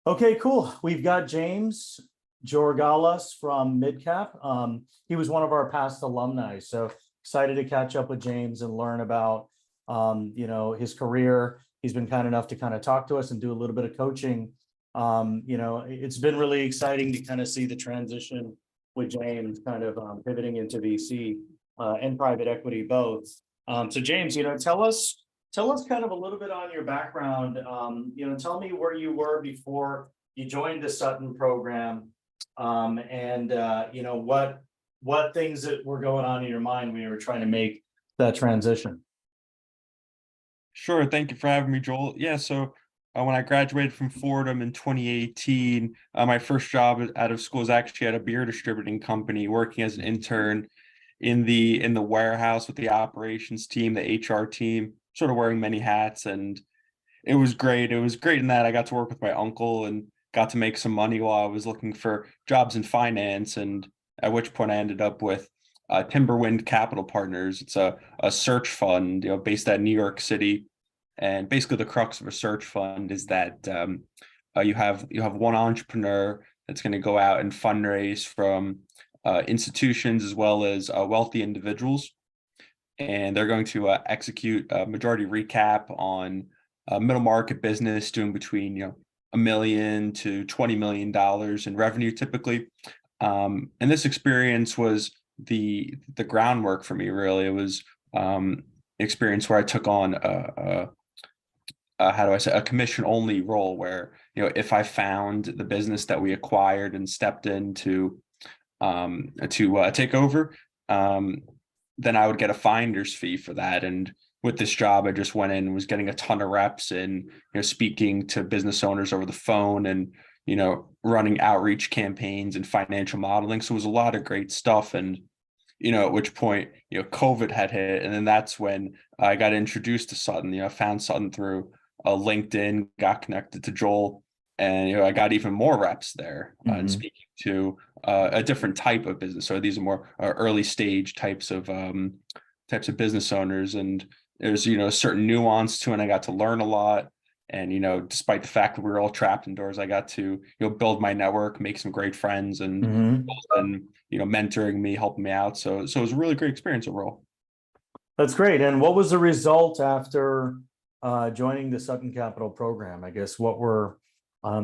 Okay, cool. We've got James Georgalas from MidCap. He was one of our past alumni, so excited to catch up with James and learn about his career. He's been kind enough to kind of talk to us and do a little bit of coaching. It's been really exciting to kind of see the transition with James kind of pivoting into VC and private equity both. So James, tell us kind of a little bit on your background. Tell me where you were before you joined the Sutton program, and what things that were going on in your mind when you were trying to make that transition. Sure. Thank you for having me, Joel. Yeah. So when I graduated from Fordham in 2018, my first job out of school was actually at a beer distributing company, working as an intern in the warehouse with the operations team, the HR team, sort of wearing many hats, and it was great. It was great in that I got to work with my uncle and got to make some money while I was looking for jobs in finance, and at which point I ended up with Timberwind Capital Partners. It's a search fund, based at New York City. And basically, the crux of a search fund is that you have one entrepreneur that's going to go out and fundraise from institutions as well as wealthy individuals, and they're going to execute a majority recap on middle market business doing between $1 million to $20 million in revenue typically. And this experience was the groundwork for me. Really, it was experience where I took on how do I say, a commission only role where if I found the business that we acquired and stepped in to take over, then I would get a finder's fee for that. And with this job, I just went in and was getting a ton of reps and speaking to business owners over the phone and running outreach campaigns and financial modeling. So it was a lot of great stuff. And at which point COVID had hit, and then that's when I got introduced to Sutton. I found Sutton through LinkedIn, got connected to Joel, and I got even more reps there and speaking to a different type of business. So these are more early stage types of business owners, and there's a certain nuance to it. And I got to learn a lot. And despite the fact that we were all trapped indoors, I got to build my network, make some great friends, and mentoring me, helping me out. So it was a really great experience overall. That's great. And what was the result after joining the Sutton Capital program? I guess what were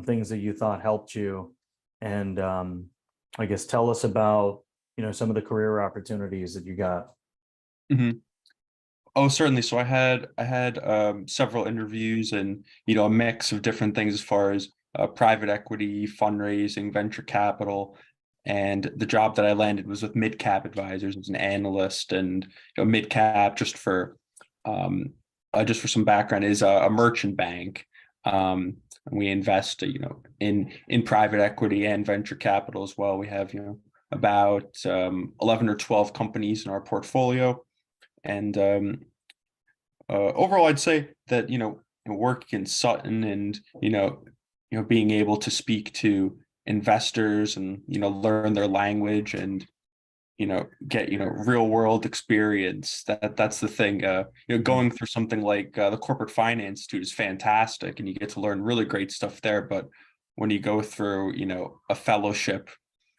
things that you thought helped you, and I guess tell us about some of the career opportunities that you got. Mm-hmm. Oh, certainly. So I had several interviews and a mix of different things as far as private equity, fundraising, venture capital, and the job that I landed was with MidCap Advisors as an analyst. And MidCap, just for some background, is a merchant bank. We invest in private equity and venture capital as well. We have about 11 or 12 companies in our portfolio. And overall, I'd say that working in Sutton and being able to speak to investors and learn their language and get real world experience. That's the thing. Going through something like the Corporate Finance Institute is fantastic, and you get to learn really great stuff there. But when you go through a fellowship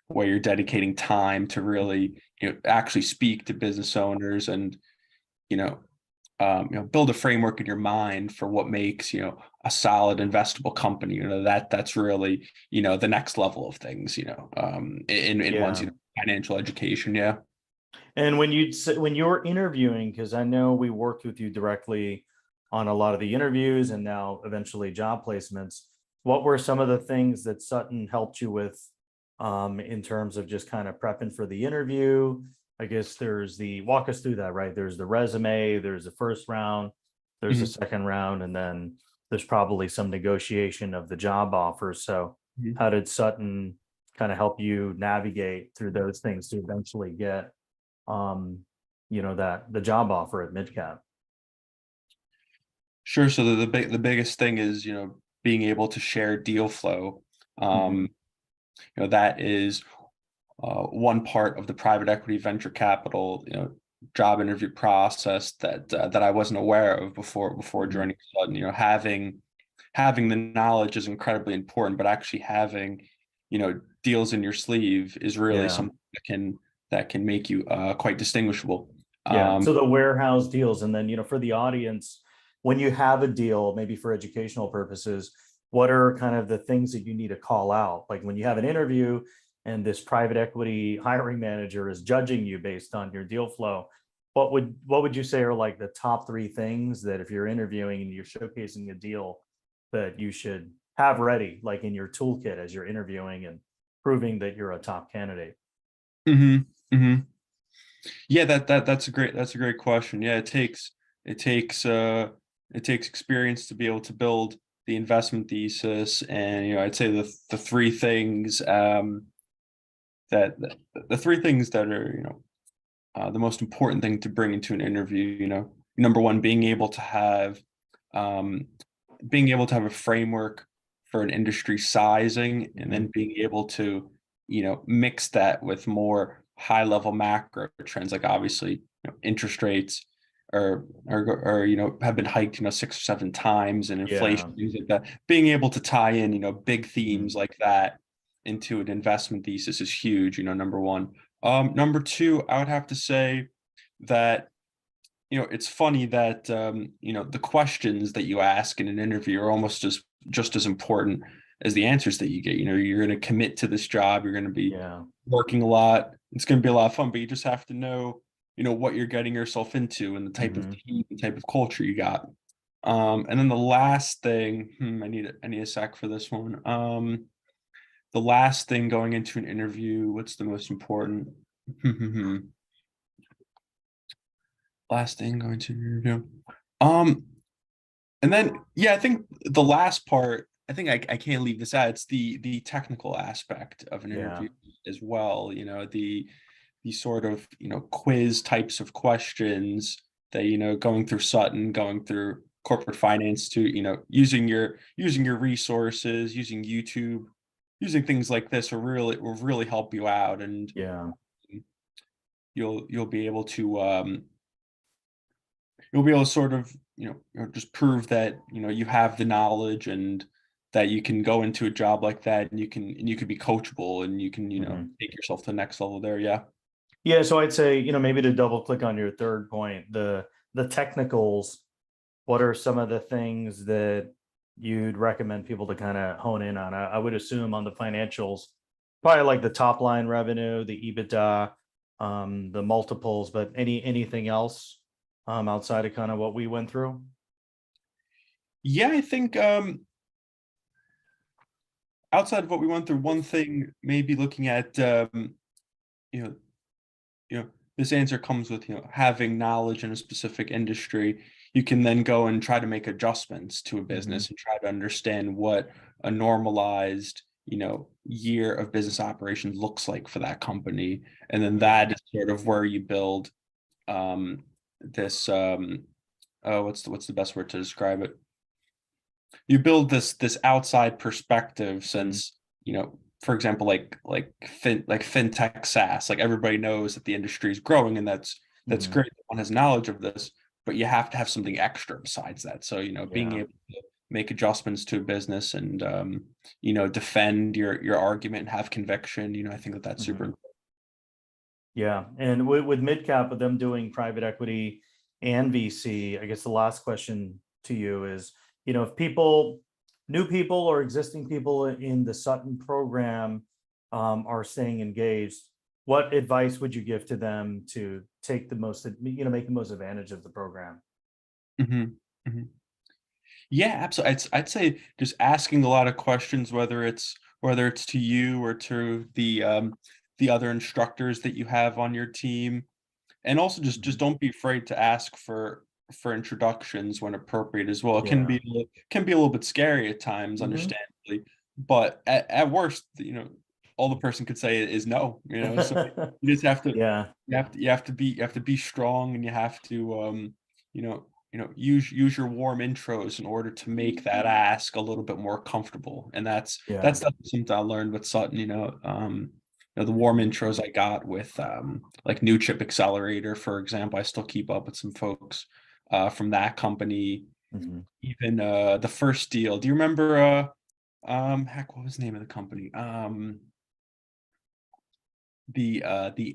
where you're dedicating time to really actually speak to business owners and build a framework in your mind for what makes a solid investable company, that's really the next level of things in one's financial education. Yeah. And when you're interviewing, because I know we worked with you directly on a lot of the interviews and now eventually job placements, what were some of the things that Sutton helped you with in terms of just kind of prepping for the interview? I guess walk us through that, right? There's the resume, there's the first round, there's the second round, and then there's probably some negotiation of the job offer. So how did Sutton kind of help you navigate through those things to eventually get, the job offer at MidCap? Sure. So the biggest thing is, being able to share deal flow. That is one part of the private equity venture capital job interview process that I wasn't aware of before joining Sutton. Having having the knowledge is incredibly important, but actually having, deals in your sleeve is really Yeah. something that can make you quite distinguishable. Yeah, so the warehouse deals, and then, for the audience, when you have a deal, maybe for educational purposes, what are kind of the things that you need to call out? Like when you have an interview and this private equity hiring manager is judging you based on your deal flow, what would you say are like the top three things that if you're interviewing and you're showcasing a deal that you should have ready, like in your toolkit as you're interviewing and proving that you're a top candidate? hmm hmm Yeah, that's a great question. Yeah, it takes it takes experience to be able to build the investment thesis, and I'd say the three things that the three things that are the most important thing to bring into an interview. Number one, um, being able to have a framework for an industry sizing, and then Mhm. being able to mix that with more high level macro trends, like obviously interest rates or have been hiked 6 or 7 times, and Yeah. inflation, things like that. Being able to tie in big Mhm. themes like that into an investment thesis is huge. Number one. Number two, I would have to say that it's funny that the questions that you ask in an interview are almost just as important as the answers that you get. You're going to commit to this job, you're going to be Yeah. working a lot, it's going to be a lot of fun, but you just have to know what you're getting yourself into, and the type of Mhm. team, the type of culture you got. And then the last thing, I need a sec for this one. The last thing going into an interview, what's the most important? Last thing going to an interview. Um, And then, yeah, I think the last part, I think I can't leave this out. It's the technical aspect of an Yeah. interview as well. The sort of quiz types of questions that going through Sutton, going through corporate finance, to using your resources, using YouTube, using things like this will really help you out, and Yeah. you'll be able to sort of just prove that you have the knowledge, and that you can go into a job like that, and you can be coachable, and you can Mhm. take yourself to the next level there. Yeah. Yeah, so I'd say, maybe to double click on your third point, the technicals, what are some of the things that you'd recommend people to kind of hone in on? I would assume on the financials, probably like the top line revenue, the EBITDA, the multiples, but anything else outside of kind of what we went through? Yeah, I think outside of what we went through, one thing maybe looking at you know you know this answer comes with having knowledge in a specific industry. You can then go and try to make adjustments to a business Mhm. and try to understand what a normalized year of business operations looks like for that company, and then Yeah. that is sort of where you build this oh, what's the best word to describe it? You build this outside perspective, Mhm. since for example, like fintech SaaS, like everybody knows that the industry is growing, and that's Mhm. great that one has knowledge of this, but you have to have something extra besides that. So being Yeah. able to make adjustments to a business, and defend your argument and have conviction, I think that's super Mhm. important. Yeah, and with midcap, with them doing private equity and VC, I guess the last question to you is, if new people or existing people in the Sutton program are staying engaged, what advice would you give to them to take the most, make the most advantage of the program? Mhm, mhm. Yeah, absolutely. I'd say just asking a lot of questions, whether it's to you or to the other instructors that you have on your team, and also just Mhm. don't be afraid to ask for introductions when appropriate as well. It can Yeah. be a little bit scary at times, Hmm. understandably, but at worst, all the person could say is no. So you just have to Yeah. you have to be strong, and you have to you know use your warm intros in order to make that ask a little bit more comfortable, and that's Yeah. that's definitely something I learned with Sutton. The warm intros I got with like New Chip Accelerator, for example. I still keep up with some folks from that company. Mhm. even the first deal. Do you remember heck, what was the name of the company? The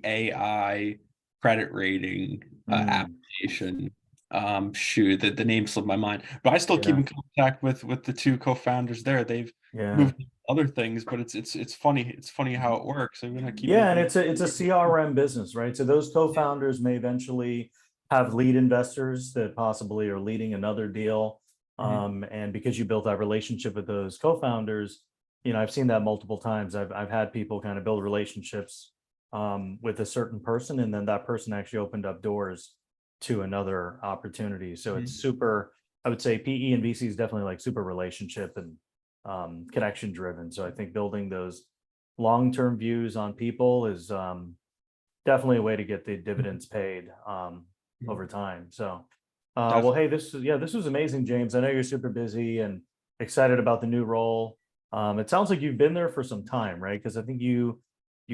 AI credit rating Mm, application. Shoot, the name slipped my mind, but I still keep yeah, in contact with the two co-founders there. They've yeah. moved to other things, but it's funny. It's funny how it works. They're gonna keep Yeah, and in. it's a CRM business, right? So those co-founders may eventually have lead investors that possibly are leading another deal. Mhm, And because you built that relationship with those co-founders, I've seen that multiple times. I've had people kind of build relationships with a certain person, and then that person actually opened up doors to another opportunity. So it's mhm, super, I would say PE and VC is definitely like super relationship and connection driven. So I think building those long-term views on people is definitely a way to get the dividends paid mhm. over time. So, well, Definitely. hey, this was amazing, James. I know you're super busy and excited about the new role. It sounds like you've been there for some time, right? Because I think you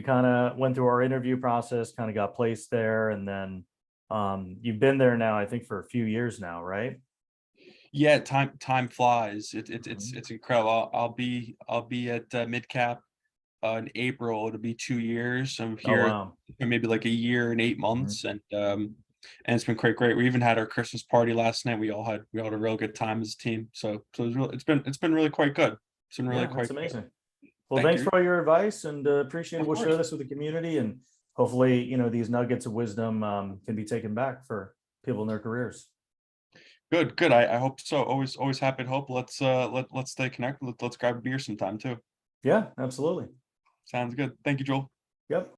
kind of went through our interview process, kind of got placed there, and then you've been there now, I think, for a few years now, right? Yeah, time flies. It's Mhm. it's incredible. I'll be at MidCap in April. It'll be 2 years. I'm Oh here wow. for maybe like a year and eight Mhm. months, and it's been great. We even had our Christmas party last night. We had a real good time as a team. So it's been really quite good. It's been really Yeah, that's quite good. amazing. Well, Thank thanks you. for all your advice and appreciate it. Of We'll share course. this with the community and hopefully, these nuggets of wisdom can be taken back for people in their careers. Good. I hope so. Always happy to help. Let's stay connected. Let's grab a beer sometime too. Yeah, absolutely. Sounds good. Thank you, Joel. Yep.